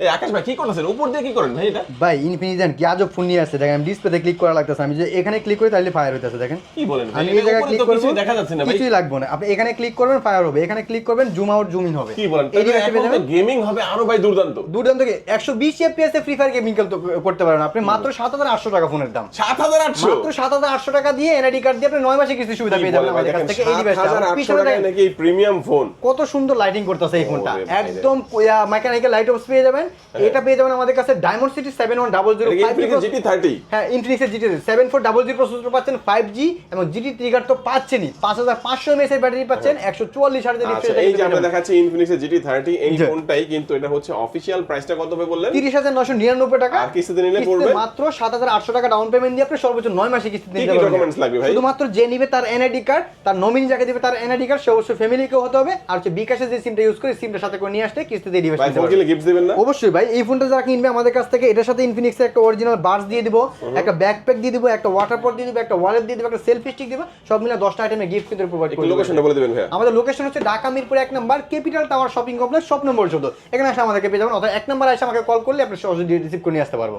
এই আকাশ ভাই কি করতেছেন? উপর দিয়ে কি করেন ভাই এটা? ভাই ইনফিনিশন কি আজব ফোন নিয়ে আসছে, দেখেন আমি ডিসপ্লেতে ক্লিক করা লাগতেছে, আমি যে এখানে ক্লিক করি তাহলে ফায়ার হইতেছে। দেখেন কি বলেন ভাই? আমি এই জায়গায় ক্লিক করব, দেখা যাচ্ছে না ভাই। কিছুই লাগবে না, আপনি এখানে ক্লিক করবেন ফায়ার হবে, এখানে ক্লিক করবেন জুম আউট জুম ইন হবে। কি বলেন? এই তাহলে জিনিসটা এখন তো গেমিং হবে আরো ভাই দুর্দান্ত। দুর্দান্ত কি 120 এফপিএস এ ফ্রি ফায়ার গেমিং করতে পারেন আপনি মাত্র 7800 টাকা ফোনের দাম। 7800 মাত্র 7800 টাকা দিয়ে এনআইডি কার্ড দিয়ে আপনি 9 মাসে কিস্তি সুবিধা পেয়ে যাবেন আমাদের কাছ থেকে। এই ডিভাইসটা 7800 টাকায় নাকি প্রিমিয়াম ফোন। কত সুন্দর লাইটিং করতেছে এই ফোনটা, ওরে ভাই রে। একদম মেকানিক্যাল লাইট অপস পেয়ে যাবেন। এটা পেয়ে যাবেন আমাদের কাছে ডায়মন্ড সিটি 71005 GT30 হ্যাঁ ইনফিনিক্স এর GT 7400 প্রসেসর পাচ্ছেন 5G এবং GT ট্রিগার তো পাচ্ছেনই, 5500 mAh এর ব্যাটারি পাচ্ছেন, 144 হার্জ এর আচ্ছা এই যে আমরা দেখাচ্ছি ইনফিনিক্স এর GT30 এই ফোনটাই, কিন্তু এটা হচ্ছে অফিশিয়াল প্রাইসটা কত হবে বললেন? 30999 টাকা। আর কিস্তিতে নিলে পড়বে মাত্র 7800 টাকা ডাউন পেমেন্ট দিয়ে আপনি সর্বোচ্চ 9 মাসে কিস্তি দিতে কি পারবেন। ডকুমেন্টস লাগবে ভাই? শুধুমাত্র যে নিবে তার এনআইডি কার্ড, তার নমিনি যাকে দিবে তার এনআইডি কার্ড, সে অবশ্যই ফ্যামিলি কেউ হতে হবে, আর হচ্ছে বিকাশে যে সিমটা ইউজ করে সিমটার সাথে করে নিয়ে আসলে কিস্তিতে ডিভাইস ভাই নিতে ফোন পারবেন। কিনলে গিফট দিবেন না? অবশ্যই ভাই, এই ফোনটা যারা কিনবে আমাদের কাছ থেকে এটার সাথে ইনফিনিক্স এর একটা অরিজিনাল বাডস দিয়ে দিব, একটা ব্যাকপ্যাক দিয়ে দিব, একটা ওয়াটার পট দিয়ে দিব, একটা ওয়ালেট দিয়ে দিব, একটা সেলফি স্টিক দিব, সব মিলে 10টা আইটেমের গিফট কিন্তু প্রোভাইড একটু করব। লোকেশনটা বলে দিবেন ভাই। আমাদের লোকেশন হচ্ছে Dhaka Mirpur 1 number capital tower shopping complex, shop number 14। এখানে এসে আমাদেরকে পেয়ে যাবেন, অথবা 1 নম্বর এসে আমাকে কল করলে আপনি সহজে রিসিভ করে নিয়ে আসতে পারবো।